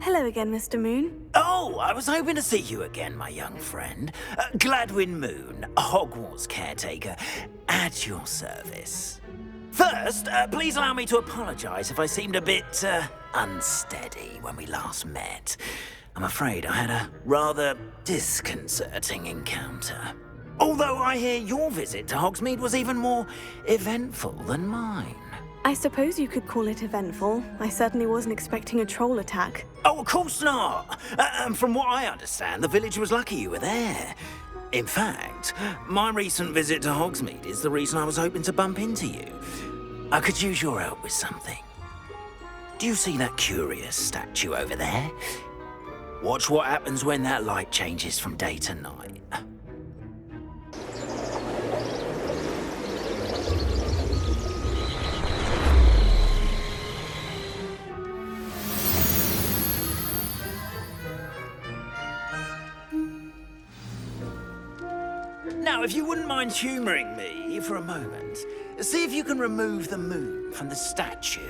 Hello again, Mr. Moon. Oh, I was hoping to see you again, my young friend. Gladwin Moon, Hogwarts caretaker, at your service. First, please allow me to apologize if I seemed a bit, unsteady when we last met. I'm afraid I had a rather disconcerting encounter. Although I hear your visit to Hogsmeade was even more eventful than mine. I suppose you could call it eventful. I certainly wasn't expecting a troll attack. Oh, of course not. From what I understand, the village was lucky you were there. In fact, my recent visit to Hogsmeade is the reason I was hoping to bump into you. I could use your help with something. Do you see that curious statue over there? Watch what happens when that light changes from day to night. Now, if you wouldn't mind humouring me for a moment, see if you can remove the moon from the statue.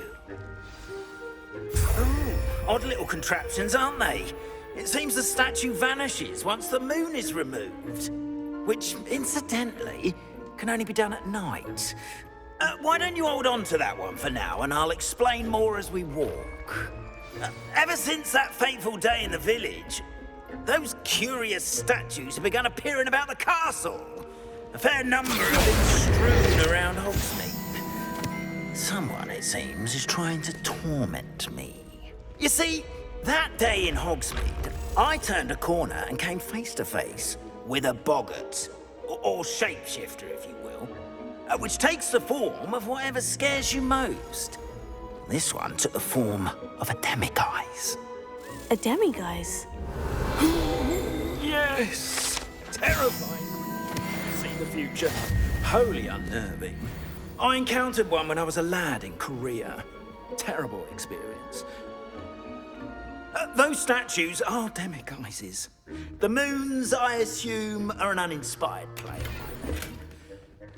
Ooh, odd little contraptions, aren't they? It seems the statue vanishes once the moon is removed, which, incidentally, can only be done at night. Why don't you hold on to that one for now, and I'll explain more as we walk. Ever since that fateful day in the village, those curious statues have begun appearing about the castle. A fair number have been strewn around Hogsmeade. Someone, it seems, is trying to torment me. You see, that day in Hogsmeade, I turned a corner and came face to face with a boggart, or shapeshifter, if you will, which takes the form of whatever scares you most. This one took the form of a demiguise. A demiguise? Yes! Terrifying. See the future. Wholly unnerving. I encountered one when I was a lad in Korea. Terrible experience. Those statues are demiguises. The moons, I assume, are an uninspired play on my name.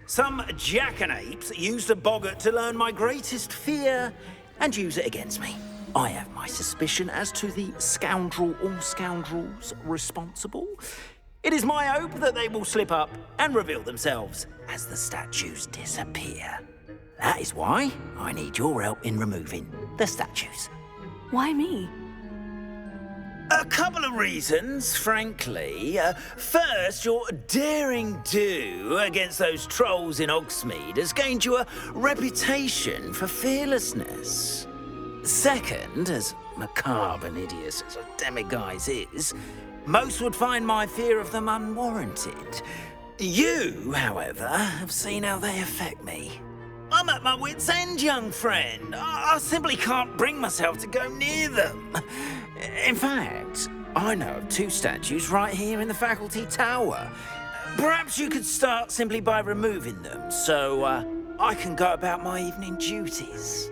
Some jackanapes used a boggart to learn my greatest fear and use it against me. I have my suspicion as to the scoundrel or scoundrels responsible. It is my hope that they will slip up and reveal themselves as the statues disappear. That is why I need your help in removing the statues. Why me? A couple of reasons, frankly. First, your daring do against those trolls in Hogsmeade has gained you a reputation for fearlessness. Second, as macabre and hideous as a demiguise is, most would find my fear of them unwarranted. You, however, have seen how they affect me. I'm at my wit's end, young friend. I simply can't bring myself to go near them. In fact, I know of two statues right here in the faculty tower. Perhaps you could start simply by removing them, so I can go about my evening duties.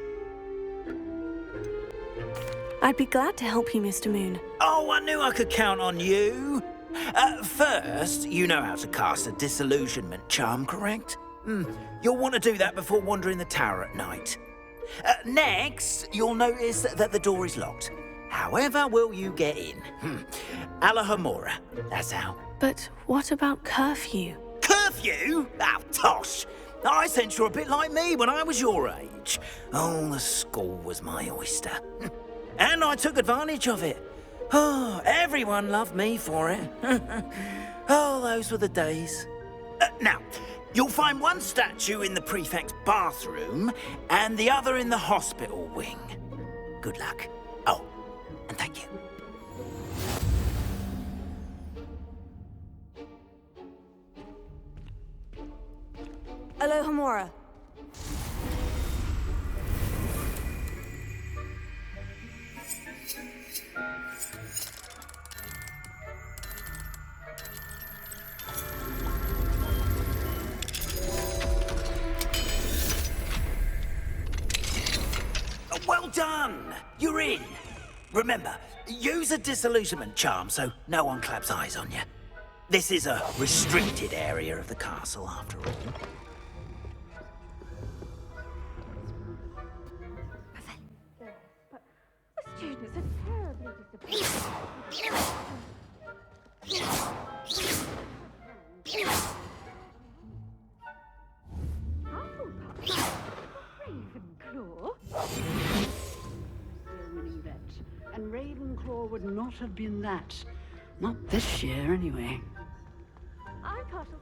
I'd be glad to help you, Mr. Moon. Oh, I knew I could count on you. First, you know how to cast a disillusionment charm, correct? You'll want to do that before wandering the tower at night. Next, you'll notice that the door is locked. However will you get in? Alahomora, that's how. But what about curfew? Curfew? Oh, tosh. I sense you're a bit like me when I was your age. Oh, the school was my oyster. And I took advantage of it. Oh, everyone loved me for it. Oh, those were the days. Now, you'll find one statue in the prefect's bathroom and the other in the hospital wing. Good luck. Oh, and thank you. Alohomora. Well done! You're in. Remember, use a disillusionment charm so no one claps eyes on you. This is a restricted area of the castle, after all. students are terribly disappointed. Ravenclaw? Winning wretch. And Ravenclaw would not have been that. Not this year, anyway. I'm part of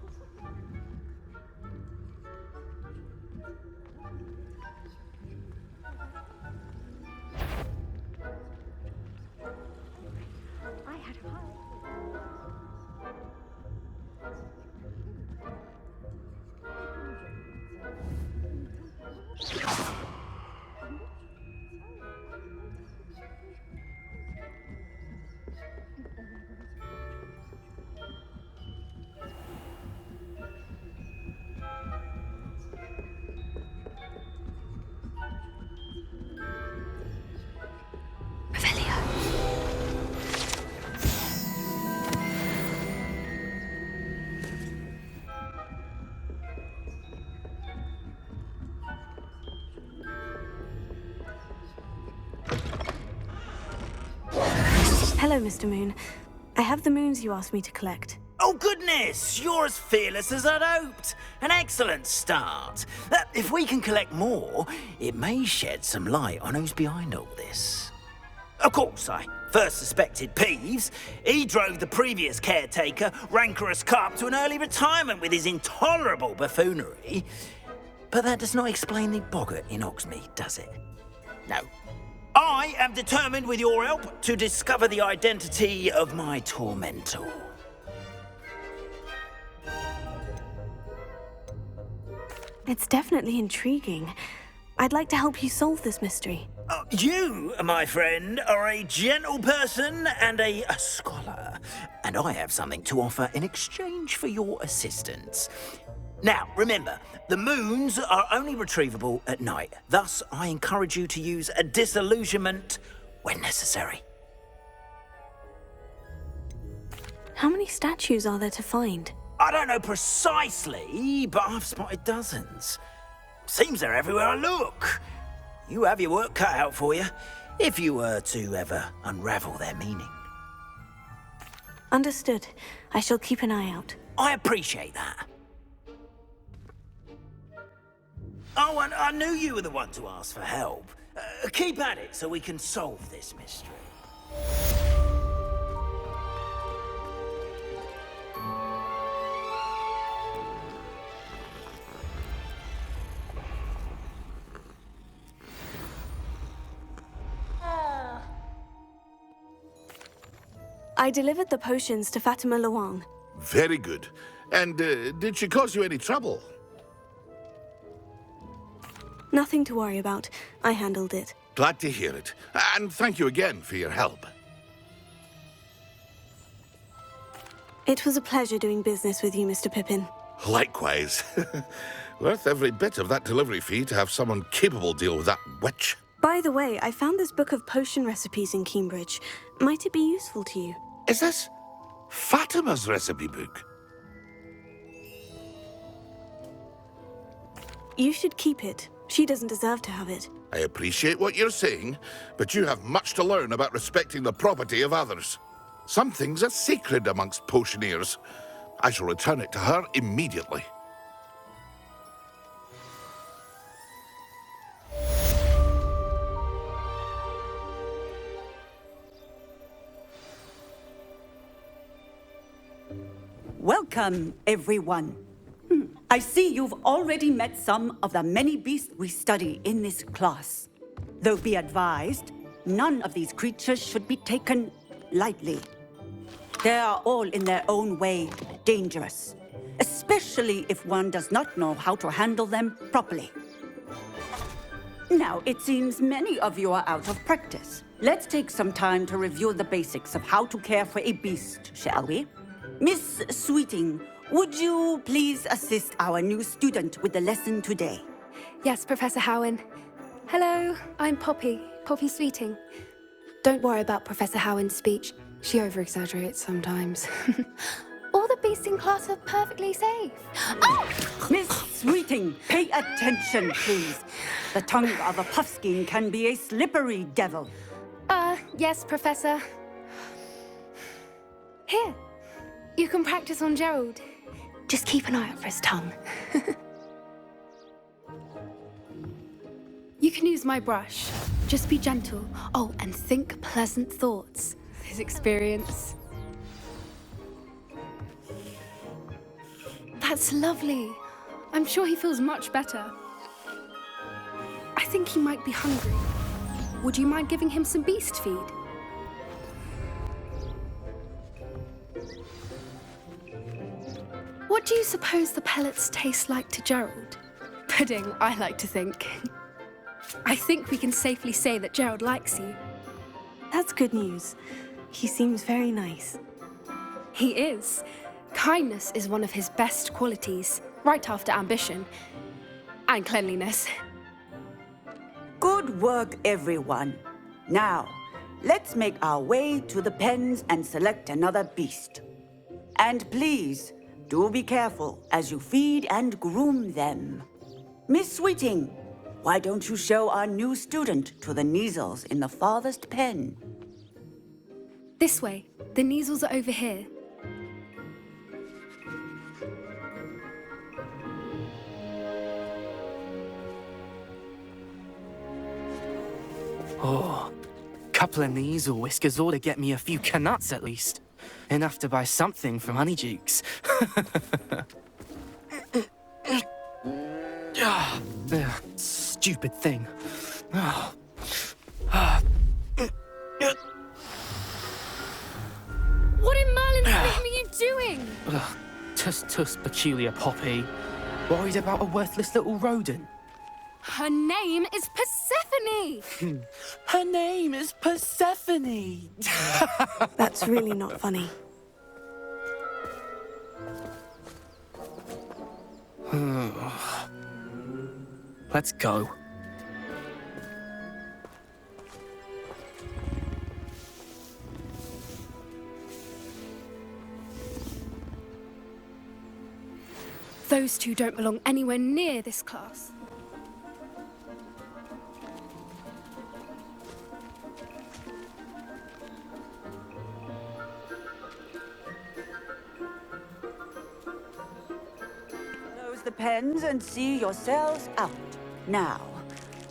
I had high. Hello, Mr. Moon. I have the moons you asked me to collect. Oh, goodness! You're as fearless as I'd hoped. An excellent start. If we can collect more, it may shed some light on who's behind all this. Of course, I first suspected Peeves. He drove the previous caretaker, Rancorous Carp, to an early retirement with his intolerable buffoonery. But that does not explain the boggart in Hogsmeade, does it? No. I am determined, with your help, to discover the identity of my tormentor. It's definitely intriguing. I'd like to help you solve this mystery. You, my friend, are a gentle person and a scholar, and I have something to offer in exchange for your assistance. Now, remember, the moons are only retrievable at night. Thus, I encourage you to use a disillusionment when necessary. How many statues are there to find? I don't know precisely, but I've spotted dozens. Seems they're everywhere I look. You have your work cut out for you, if you were to ever unravel their meaning. Understood. I shall keep an eye out. I appreciate that. Oh, and I knew you were the one to ask for help. Keep at it so we can solve this mystery. I delivered the potions to Fatima Luang. Very good. And did she cause you any trouble? Nothing to worry about. I handled it. Glad to hear it. And thank you again for your help. It was a pleasure doing business with you, Mr. Pippin. Likewise. Worth every bit of that delivery fee to have someone capable deal with that witch. By the way, I found this book of potion recipes in Cambridge. Might it be useful to you? Is this Fatima's recipe book? You should keep it. She doesn't deserve to have it. I appreciate what you're saying, but you have much to learn about respecting the property of others. Some things are sacred amongst potioneers. I shall return it to her immediately. Welcome, everyone. I see you've already met some of the many beasts we study in this class. Though be advised, none of these creatures should be taken lightly. They are all in their own way dangerous, especially if one does not know how to handle them properly. Now, it seems many of you are out of practice. Let's take some time to review the basics of how to care for a beast, shall we? Miss Sweeting, would you please assist our new student with the lesson today? Yes, Professor Howen. Hello, I'm Poppy Sweeting. Don't worry about Professor Howen's speech. She over-exaggerates sometimes. All the beasts in class are perfectly safe. Oh! Miss Sweeting, pay attention, please. The tongue of a puffskein can be a slippery devil. Yes, Professor. Here, you can practice on Gerald. Just keep an eye out for his tongue. You can use my brush. Just be gentle. Oh, and think pleasant thoughts. His experience. That's lovely. I'm sure he feels much better. I think he might be hungry. Would you mind giving him some beast feed? What do you suppose the pellets taste like to Gerald? Pudding, I like to think. I think we can safely say that Gerald likes you. That's good news. He seems very nice. He is. Kindness is one of his best qualities, right after ambition. And cleanliness. Good work, everyone. Now, let's make our way to the pens and select another beast. And please, do be careful as you feed and groom them. Miss Sweeting, why don't you show our new student to the Neasels in the farthest pen? This way. The Neasels are over here. Oh, couple of Neasel whiskers ought to get me a few canuts at least. Enough to buy something from Honeydukes. Stupid thing. What in Merlin's name are you doing? Tuss, peculiar Poppy. Worried about a worthless little rodent. Her name is Persephone! Her name is Persephone! That's really not funny. Let's go. Those two don't belong anywhere near this class. Close the pens and see yourselves out. Now,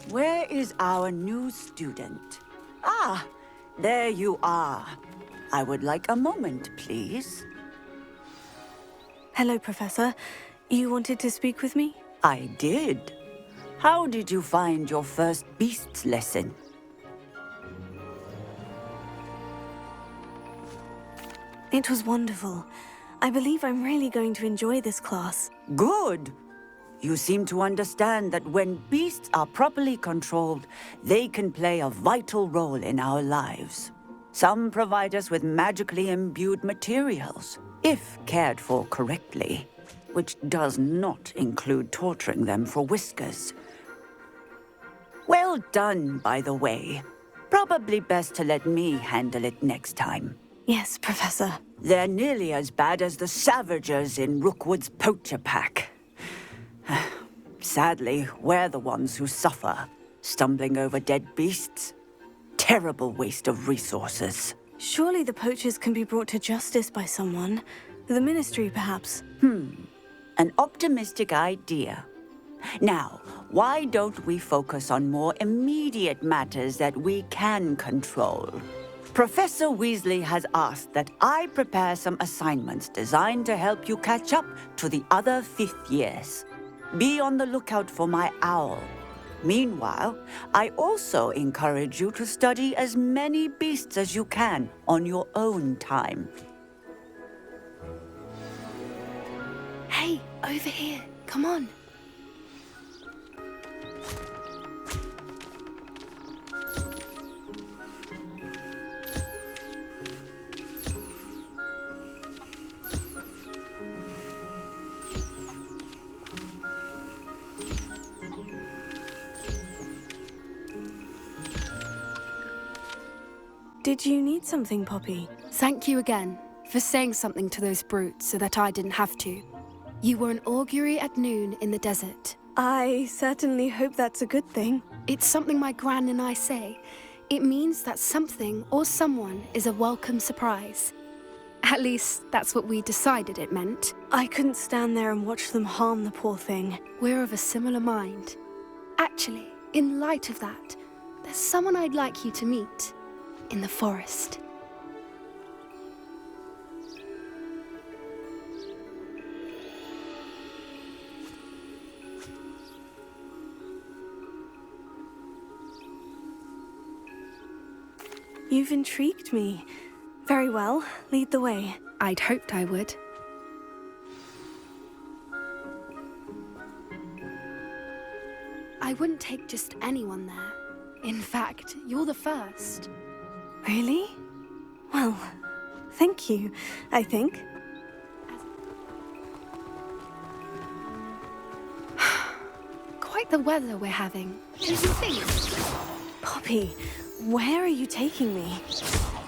where is our new student? Ah, there you are. I would like a moment, please. Hello, Professor. You wanted to speak with me? I did. How did you find your first beasts lesson? It was wonderful. I believe I'm really going to enjoy this class. Good. You seem to understand that when beasts are properly controlled, they can play a vital role in our lives. Some provide us with magically imbued materials, if cared for correctly, which does not include torturing them for whiskers. Well done, by the way. Probably best to let me handle it next time. Yes, Professor. They're nearly as bad as the Savagers in Rookwood's poacher pack. Sadly, we're the ones who suffer, stumbling over dead beasts. Terrible waste of resources. Surely the poachers can be brought to justice by someone. The Ministry, perhaps. An optimistic idea. Now, why don't we focus on more immediate matters that we can control? Professor Weasley has asked that I prepare some assignments designed to help you catch up to the other fifth years. Be on the lookout for my owl. Meanwhile, I also encourage you to study as many beasts as you can on your own time. Hey, over here. Come on. Did you need something, Poppy? Thank you again for saying something to those brutes so that I didn't have to. You were an augury at noon in the desert. I certainly hope that's a good thing. It's something my gran and I say. It means that something or someone is a welcome surprise. At least, that's what we decided it meant. I couldn't stand there and watch them harm the poor thing. We're of a similar mind. Actually, in light of that, there's someone I'd like you to meet in the forest. You've intrigued me. Very well, lead the way. I'd hoped I would. I wouldn't take just anyone there. In fact, you're the first. Really? Well, thank you, I think. Quite the weather we're having, don't you think? Poppy, where are you taking me?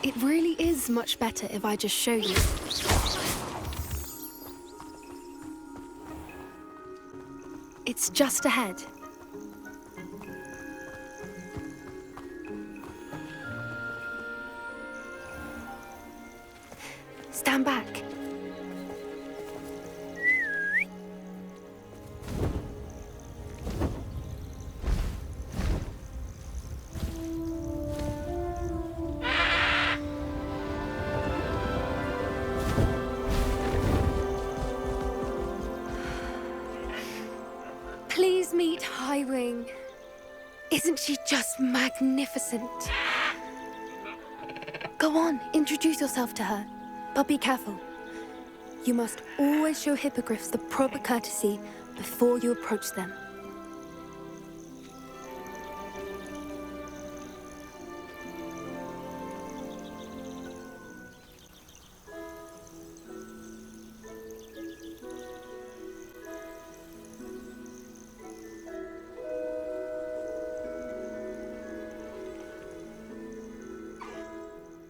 It really is much better if I just show you. It's just ahead. Stand back. Please meet Highwing. Isn't she just magnificent? Go on, introduce yourself to her. But be careful. You must always show hippogriffs the proper courtesy before you approach them.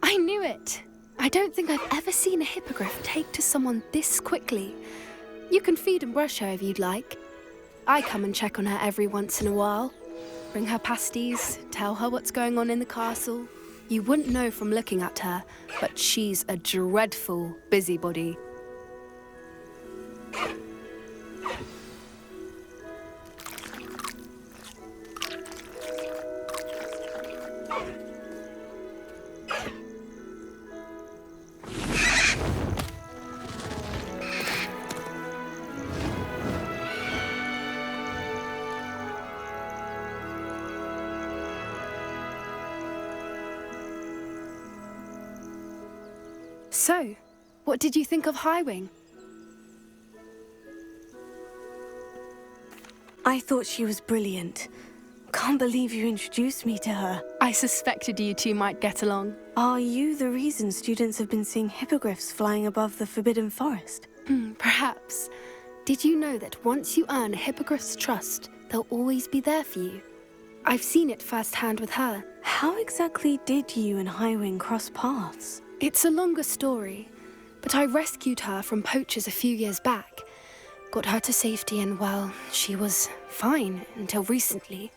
I knew it! I don't think I've ever seen a hippogriff take to someone this quickly. You can feed and brush her if you'd like. I come and check on her every once in a while. Bring her pasties, tell her what's going on in the castle. You wouldn't know from looking at her, but she's a dreadful busybody. So, what did you think of Highwing? I thought she was brilliant. Can't believe you introduced me to her. I suspected you two might get along. Are you the reason students have been seeing hippogriffs flying above the Forbidden Forest? Perhaps. Did you know that once you earn a hippogriff's trust, they'll always be there for you? I've seen it firsthand with her. How exactly did you and Highwing cross paths? It's a longer story, but I rescued her from poachers a few years back. Got her to safety and, well, she was fine until recently.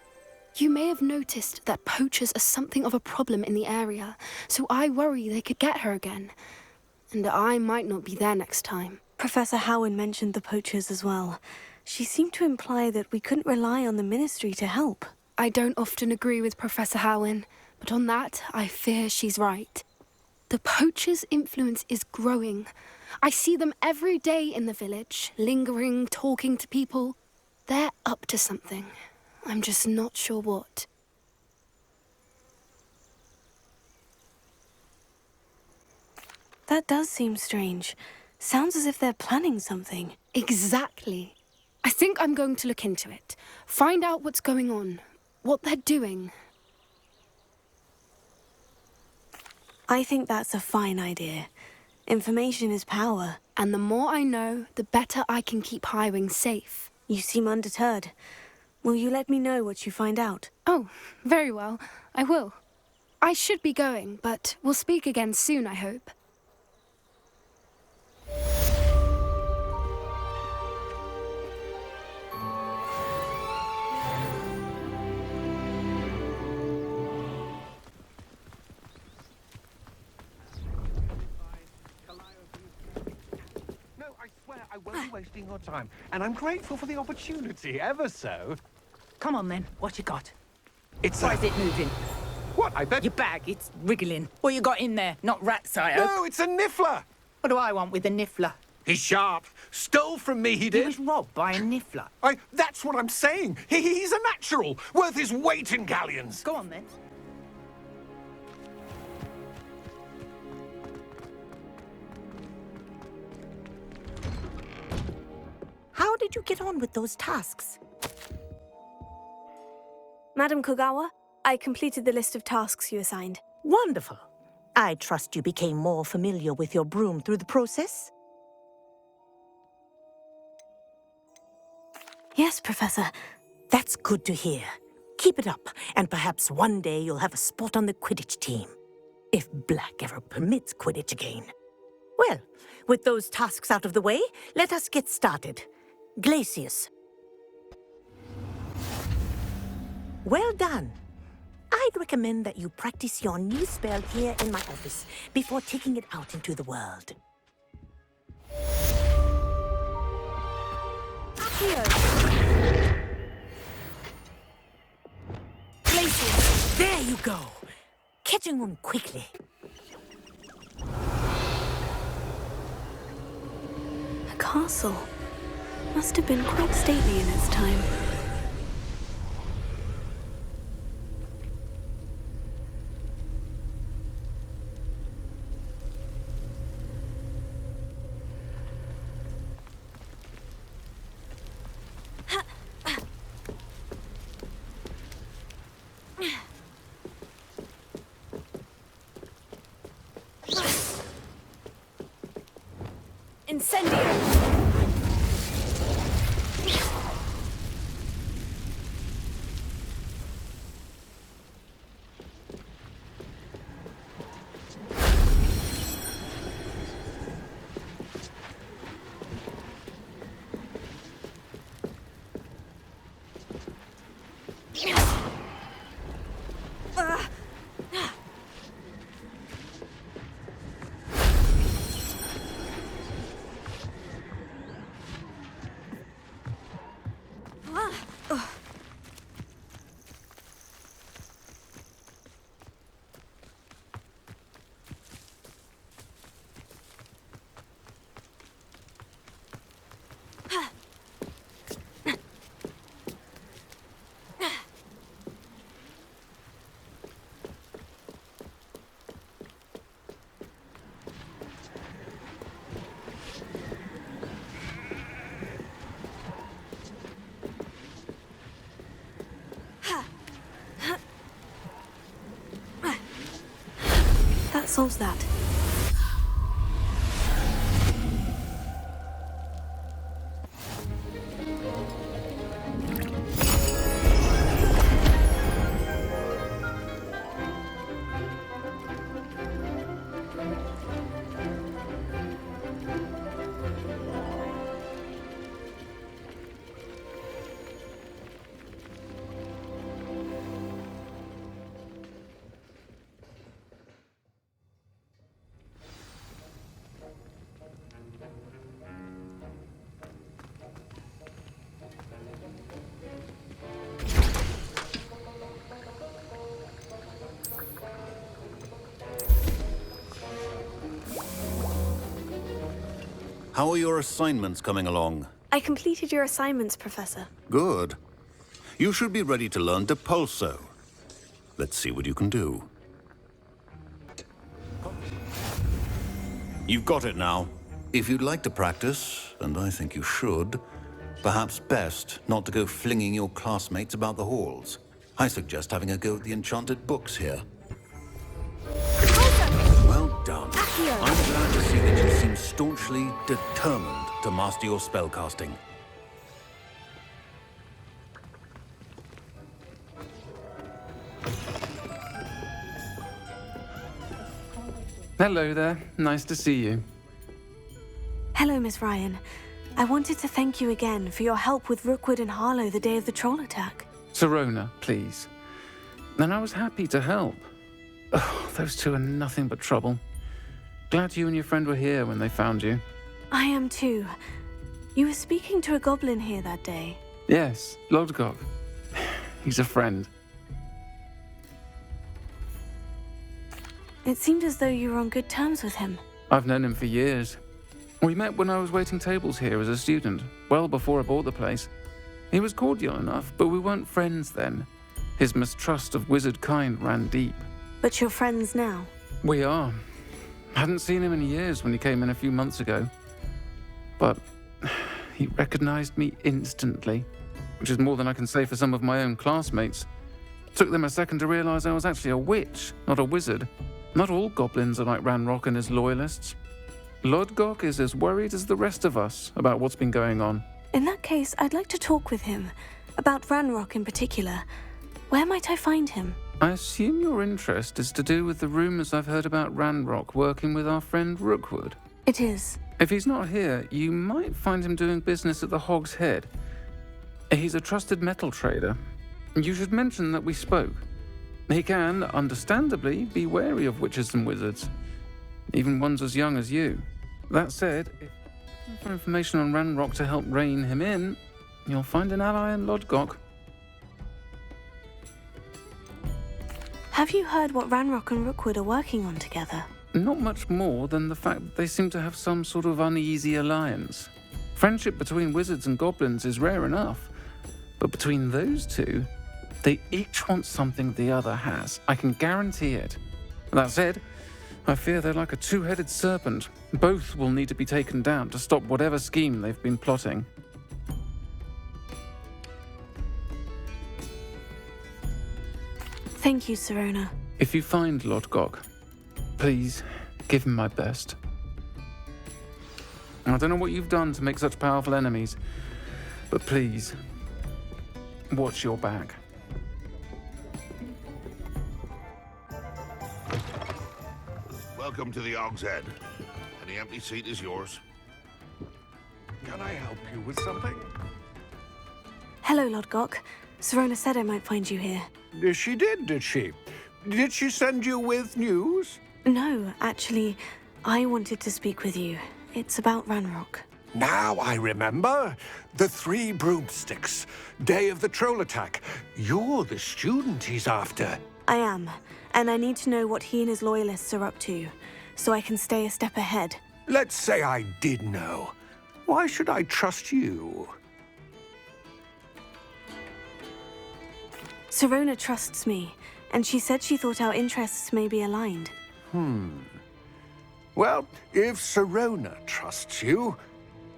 You may have noticed that poachers are something of a problem in the area, so I worry they could get her again. And I might not be there next time. Professor Howin mentioned the poachers as well. She seemed to imply that we couldn't rely on the Ministry to help. I don't often agree with Professor Howin, but on that, I fear she's right. The poachers' influence is growing. I see them every day in the village, lingering, talking to people. They're up to something. I'm just not sure what. That does seem strange. Sounds as if they're planning something. Exactly. I think I'm going to look into it. Find out what's going on, what they're doing. I think that's a fine idea. Information is power. And the more I know, the better I can keep Highwing safe. You seem undeterred. Will you let me know what you find out? Oh, very well. I will. I should be going, but we'll speak again soon, I hope. wasting your time, and I'm grateful for the opportunity, ever so. Come on then, what you got? It's Why is it moving? What, I bet... Your bag, it's wriggling. What you got in there? Not rats, I hope. No, it's a niffler! What do I want with a niffler? He's sharp. Stole from me, he He did. was robbed by a niffler. That's what I'm saying. He's a natural, worth his weight in galleons. Go on then. How did you get on with those tasks? Madam Kogawa, I completed the list of tasks you assigned. Wonderful. I trust you became more familiar with your broom through the process? Yes, Professor. That's good to hear. Keep it up, and perhaps one day you'll have a spot on the Quidditch team. If Black ever permits Quidditch again. Well, with those tasks out of the way, let us get started. Glacius. Well done. I'd recommend that you practice your new spell here in my office before taking it out into the world. Glacius, there you go. Catching on quickly. A castle. Must have been quite stately in its time. Incendio! That solves that. How are your assignments coming along? I completed your assignments, Professor. Good. You should be ready to learn Depulso. Let's see what you can do. You've got it now. If you'd like to practice, and I think you should, perhaps best not to go flinging your classmates about the halls. I suggest having a go at the enchanted books here. Well done. I'm glad to see that you seem staunchly determined to master your spellcasting. Hello there. Nice to see you. Hello, Miss Ryan. I wanted to thank you again for your help with Rookwood and Harlow the day of the troll attack. Serona, please. And I was happy to help. Oh, those two are nothing but trouble. Glad you and your friend were here when they found you. I am too. You were speaking to a goblin here that day. Yes, Lodgok. He's a friend. It seemed as though you were on good terms with him. I've known him for years. We met when I was waiting tables here as a student, well before I bought the place. He was cordial enough, but we weren't friends then. His mistrust of wizard kind ran deep. But you're friends now. We are. Hadn't seen him in years when he came in a few months ago. But he recognized me instantly, which is more than I can say for some of my own classmates. Took them a second to realize I was actually a witch, not a wizard. Not all goblins are like Ranrock and his loyalists. Lodgok is as worried as the rest of us about what's been going on. In that case, I'd like to talk with him. About Ranrock in particular. Where might I find him? I assume your interest is to do with the rumors I've heard about Ranrock working with our friend Rookwood. It is. If he's not here, you might find him doing business at the Hog's Head. He's a trusted metal trader. You should mention that we spoke. He can, understandably, be wary of witches and wizards, even ones as young as you. That said, if you're looking for information on Ranrock to help rein him in, you'll find an ally in Lodgok. Have you heard what Ranrock and Rookwood are working on together? Not much more than the fact that they seem to have some sort of uneasy alliance. Friendship between wizards and goblins is rare enough, but between those two, they each want something the other has. I can guarantee it. That said, I fear they're like a two-headed serpent. Both will need to be taken down to stop whatever scheme they've been plotting. Thank you, Sirona. If you find Lodgok, please give him my best. I don't know what you've done to make such powerful enemies, but please, watch your back. Welcome to the Hog's Head. Any empty seat is yours. Can I help you with something? Hello, Lodgok. Sirona said I might find you here. She did she? Did she send you with news? No, actually, I wanted to speak with you. It's about Ranrock. Now I remember. The 3 broomsticks. Day of the troll attack. You're the student he's after. I am, and I need to know what he and his loyalists are up to, so I can stay a step ahead. Let's say I did know. Why should I trust you? Sirona trusts me, and she said she thought our interests may be aligned. Well, if Sirona trusts you,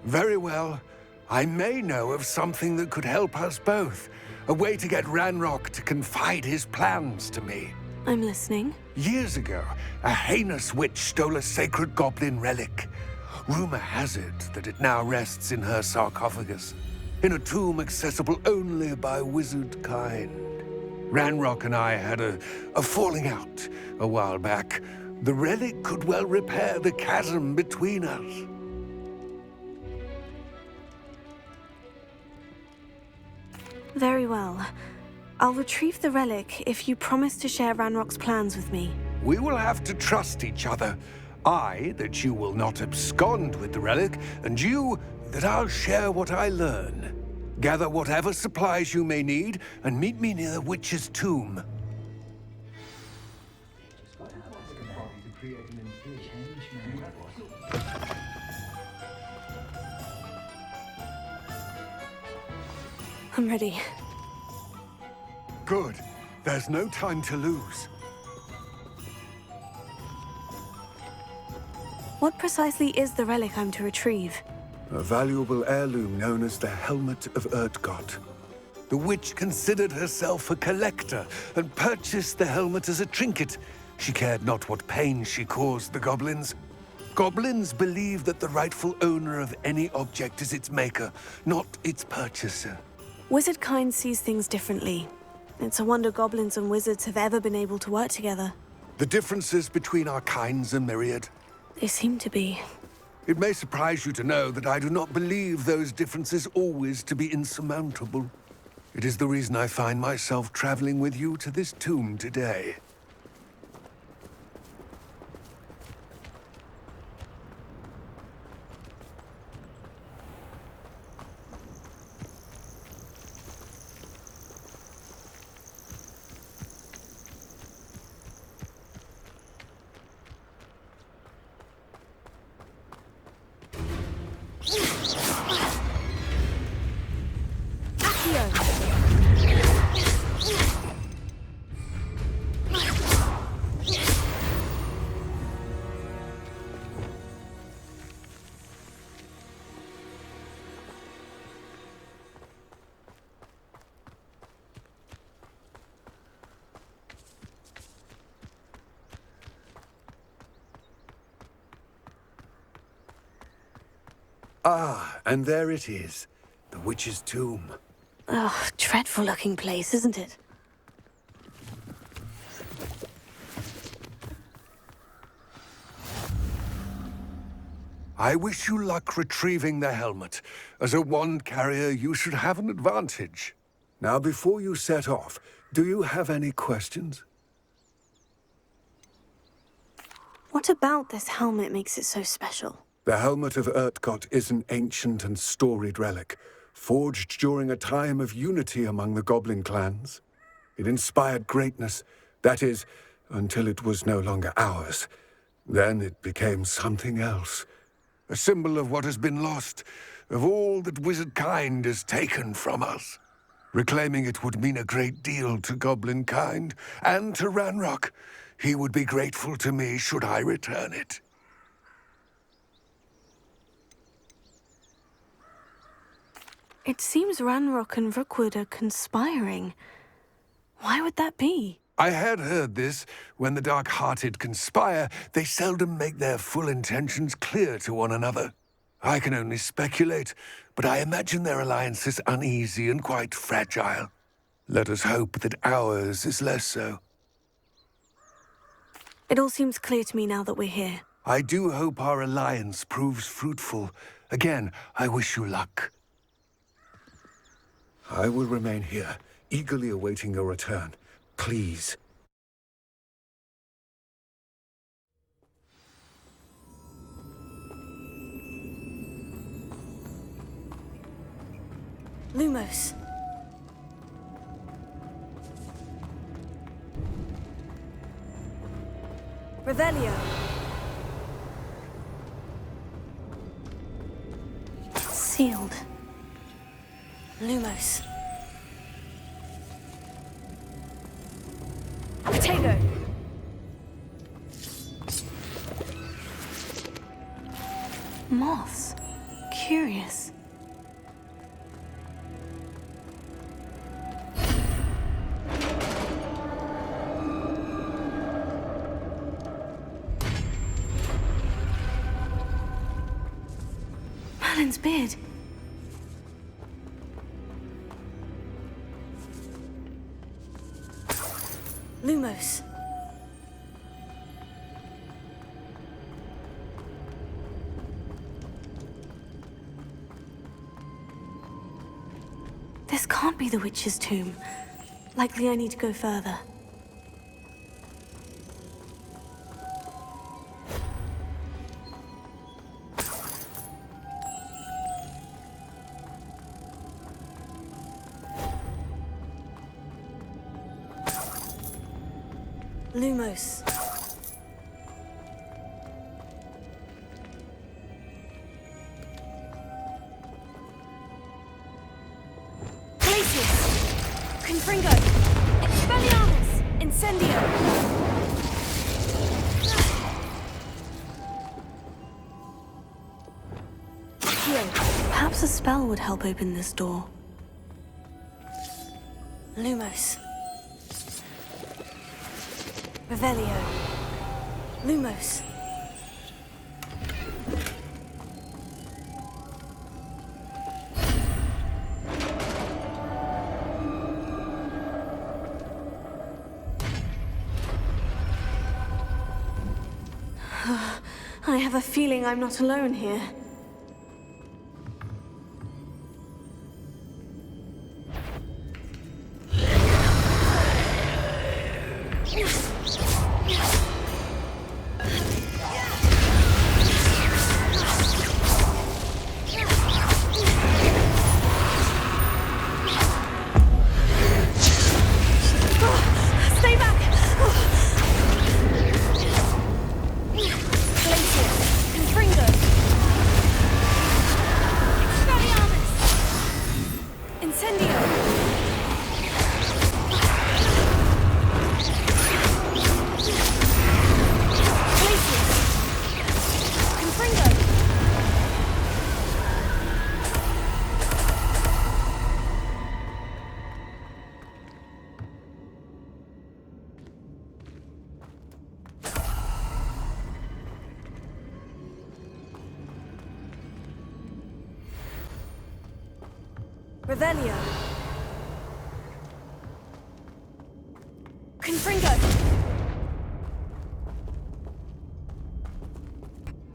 very well. I may know of something that could help us both. A way to get Ranrock to confide his plans to me. I'm listening. Years ago, a heinous witch stole a sacred goblin relic. Rumor has it that it now rests in her sarcophagus, in a tomb accessible only by wizard kind. Ranrock and I had a falling out a while back. The relic could well repair the chasm between us. Very well. I'll retrieve the relic if you promise to share Ranrock's plans with me. We will have to trust each other. I, that you will not abscond with the relic, and you, that I'll share what I learn. Gather whatever supplies you may need, and meet me near the witch's tomb. I'm ready. Good. There's no time to lose. What precisely is the relic I'm to retrieve? A valuable heirloom known as the Helmet of Urtgott. The witch considered herself a collector and purchased the helmet as a trinket. She cared not what pain she caused the goblins. Goblins believe that the rightful owner of any object is its maker, not its purchaser. Wizard kind sees things differently. It's a wonder goblins and wizards have ever been able to work together. The differences between our kinds are myriad. They seem to be. It may surprise you to know that I do not believe those differences always to be insurmountable. It is the reason I find myself traveling with you to this tomb today. Ah, and there it is. The witch's tomb. Ugh, dreadful looking place, isn't it? I wish you luck retrieving the helmet. As a wand carrier, you should have an advantage. Now, before you set off, do you have any questions? What about this helmet makes it so special? The helmet of Urtkot is an ancient and storied relic, forged during a time of unity among the goblin clans. It inspired greatness, that is, until it was no longer ours. Then it became something else. A symbol of what has been lost, of all that wizard kind has taken from us. Reclaiming it would mean a great deal to goblin kind, and to Ranrock. He would be grateful to me should I return it. It seems Ranrock and Rookwood are conspiring. Why would that be? I had heard this. When the dark-hearted conspire, they seldom make their full intentions clear to one another. I can only speculate, but I imagine their alliance is uneasy and quite fragile. Let us hope that ours is less so. It all seems clear to me now that we're here. I do hope our alliance proves fruitful. Again, I wish you luck. I will remain here, eagerly awaiting your return. Please. Lumos. Revelio. Sealed. Lumos. Potato. Moths. Curious. Merlin's beard. Lumos. This can't be the witch's tomb. Likely I need to go further. Lumos. Glacius. Confringo. Expelliarmus. Incendio. Here, perhaps a spell would help open this door. Lumos. Revelio. Lumos. I have a feeling I'm not alone here. Stay back! Glacius, Confringo. Revelio. Confringo.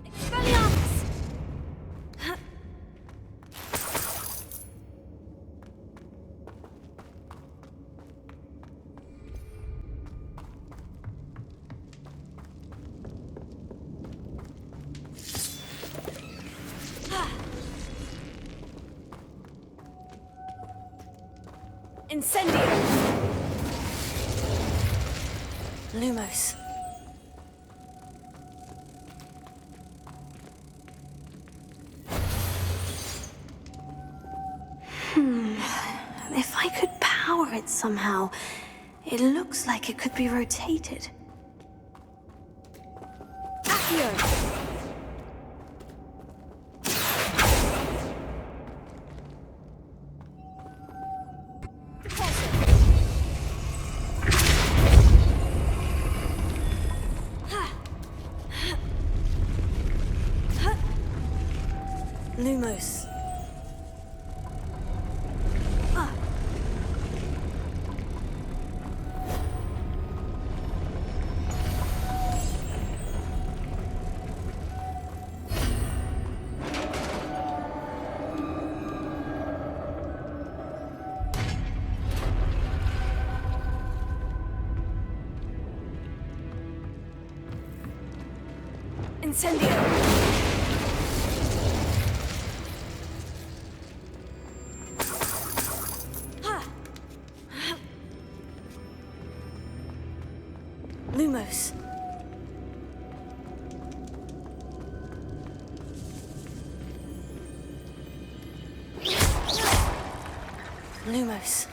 Expelliarmus. Incendio. Lumos. If I could power it somehow, it looks like it could be rotated. Accio. Lumos. Incendio. Lumos. Lumos.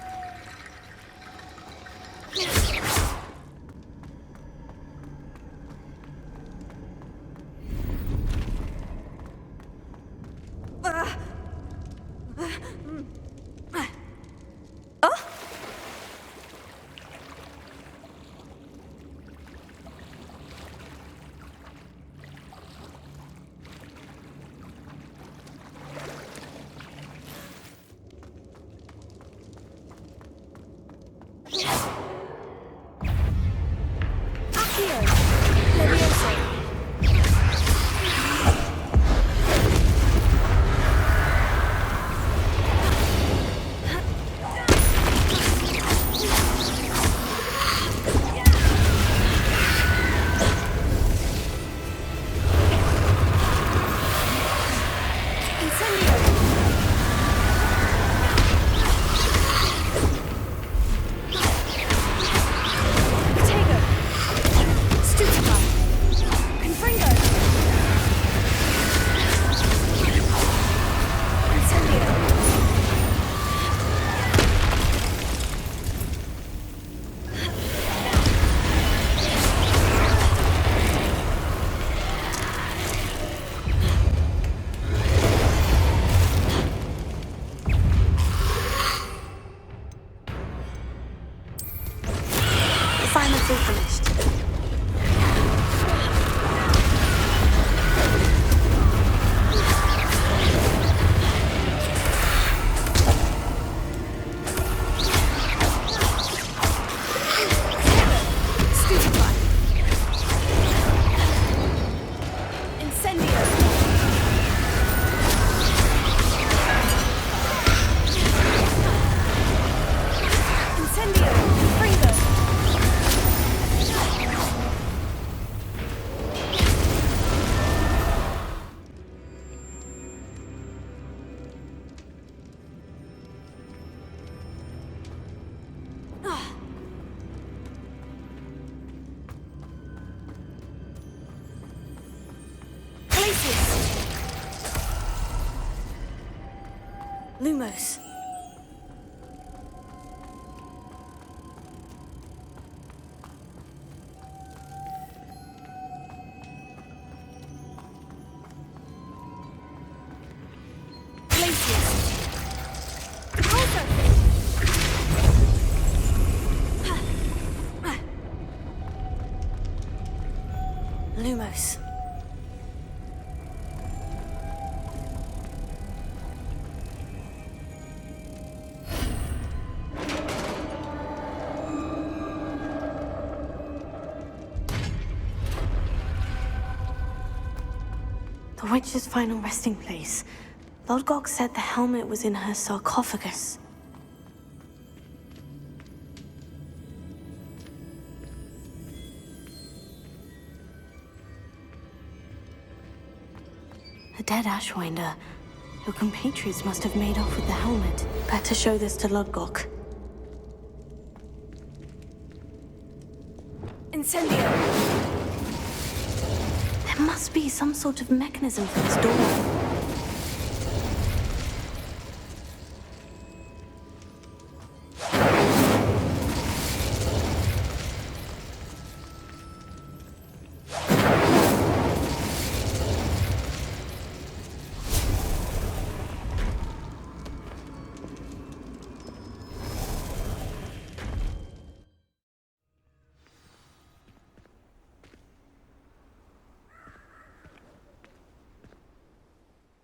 Assignment's all finished. Lumos. Lumos. The witch's final resting place. Lodgok said the helmet was in her sarcophagus. A dead Ashwinder. Your compatriots must have made off with the helmet. Better show this to Lodgok. Incendio! There must be some sort of mechanism for this door.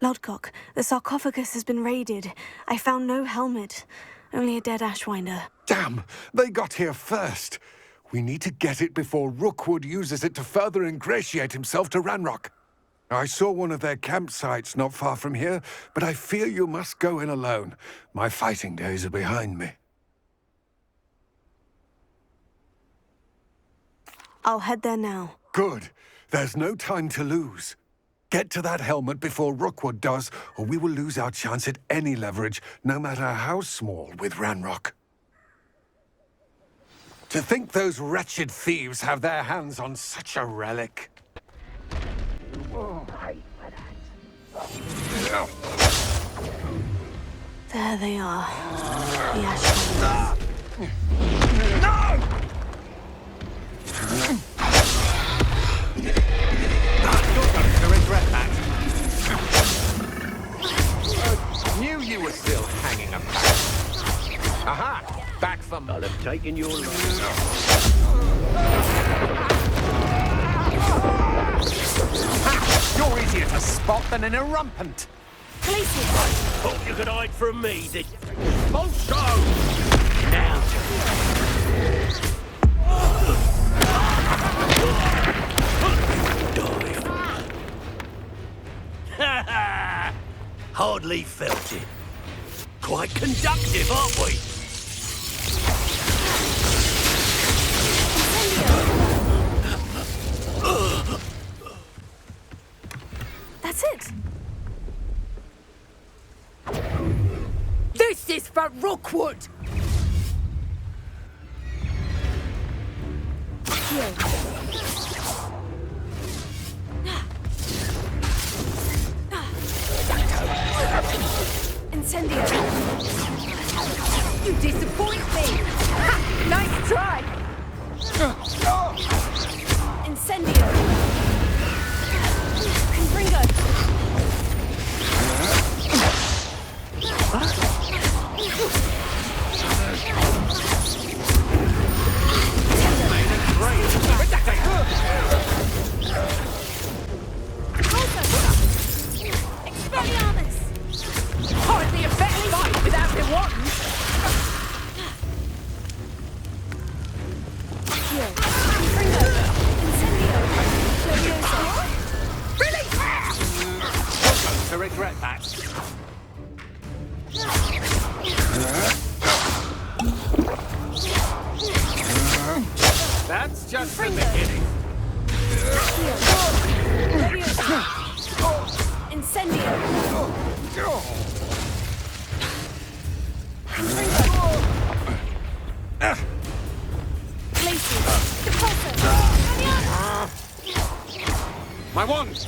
Lodgok, the sarcophagus has been raided. I found no helmet, only a dead Ashwinder. Damn! They got here first. We need to get it before Rookwood uses it to further ingratiate himself to Ranrock. I saw one of their campsites not far from here, but I fear you must go in alone. My fighting days are behind me. I'll head there now. Good. There's no time to lose. Get to that helmet before Rookwood does, or we will lose our chance at any leverage, no matter how small, with Ranrock. To think those wretched thieves have their hands on such a relic. There they are. The Ashwinders. No! You're going to regret that. Knew you were still hanging about. Aha! Back for more. I'll have taken your life. You're easier to spot than an irrumpant. Thought you could hide from me, did you? Also! Now dive. Hardly felt it. Quite conductive, aren't we? That's it. This is for Rookwood! Incendio! You disappoint me! Ha! Nice try! Incendio! Confringo! Expelliarmus! Hardly effective fight without the wand! To regret that. That's just the beginning. Incendio! My wand!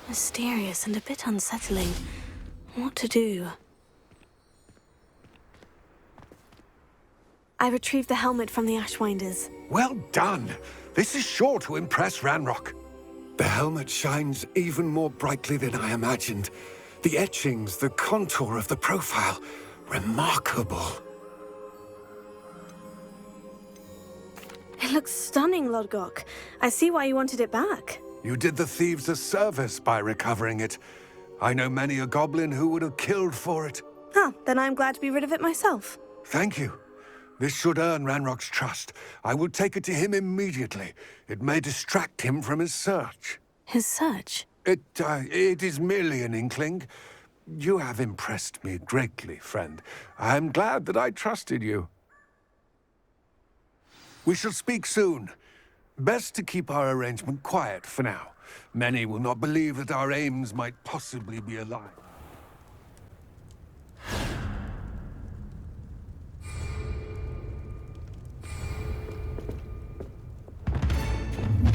Mysterious and a bit unsettling. What to do? I retrieved the helmet from the Ashwinders. Well done. This is sure to impress Ranrock. The helmet shines even more brightly than I imagined. The etchings, the contour of the profile. Remarkable. It looks stunning, Lodgok. I see why you wanted it back. You did the thieves a service by recovering it. I know many a goblin who would have killed for it. Ah, then I'm glad to be rid of it myself. Thank you. This should earn Ranrock's trust. I will take it to him immediately. It may distract him from his search. His search? It is merely an inkling. You have impressed me greatly, friend. I am glad that I trusted you. We shall speak soon. Best to keep our arrangement quiet for now. Many will not believe that our aims might possibly be aligned.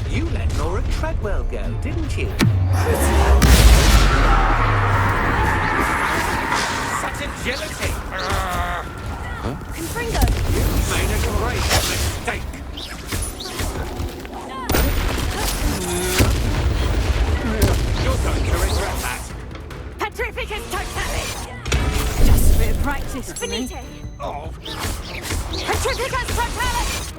You let Laura Treadwell go, didn't you? Such agility! Confringo! You made a great mistake! You're going to regret that! Petrificus Totalis! Just a bit of practice for me. Oh. Petrificus Totalis!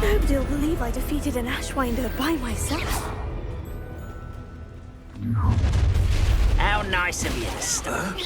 Nobody'll believe I defeated an Ashwinder by myself. How nice of you to stop.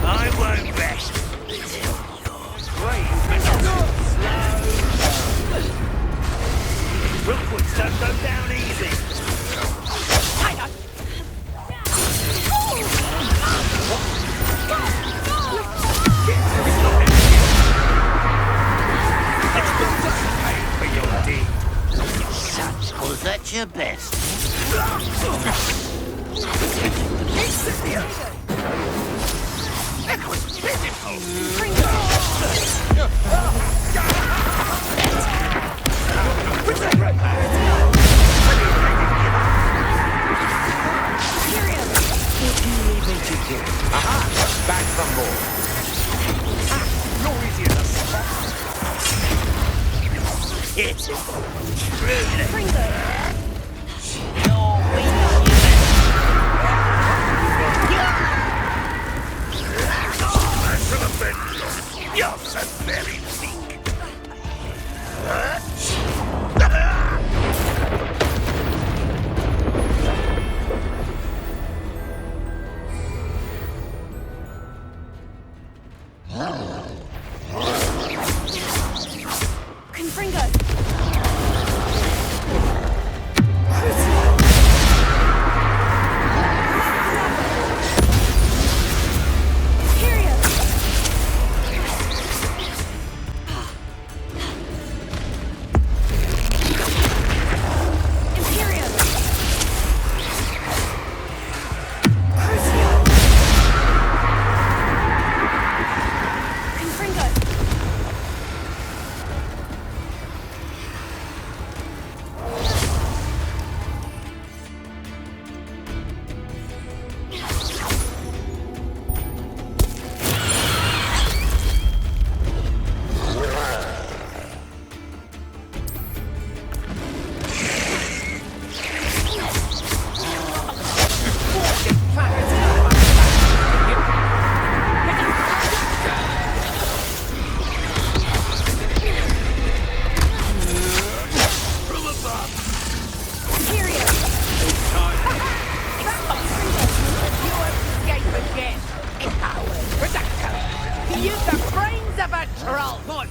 I won't rest until you're Rookwoods don't go down easy. For your deed. Was that your best? That was pitiful. Aha! Back from board. You're easy as a spot. It's truly. You're so very weak. Confringo!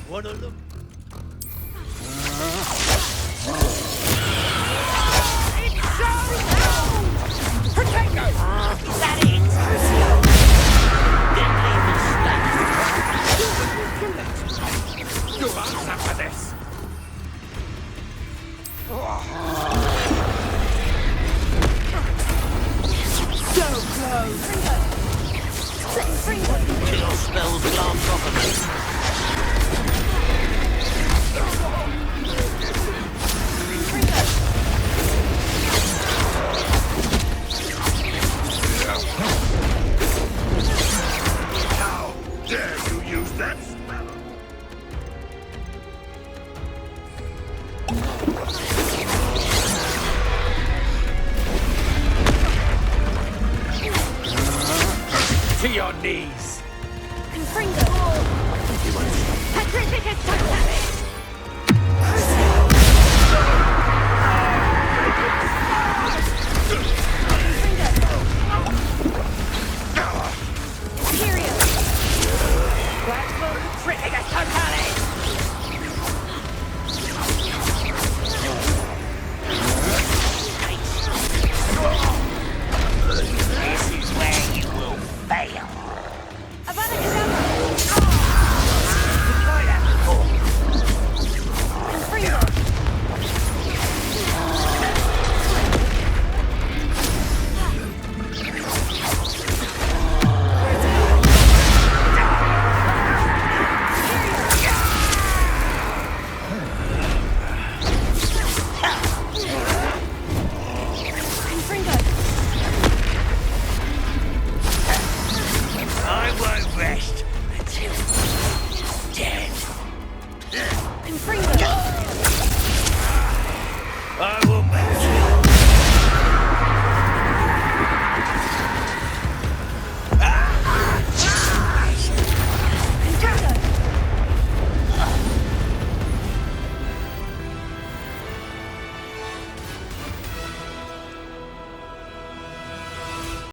One of them. It's so loud! Protego! That it? Deadly mistake. You'll answer for this.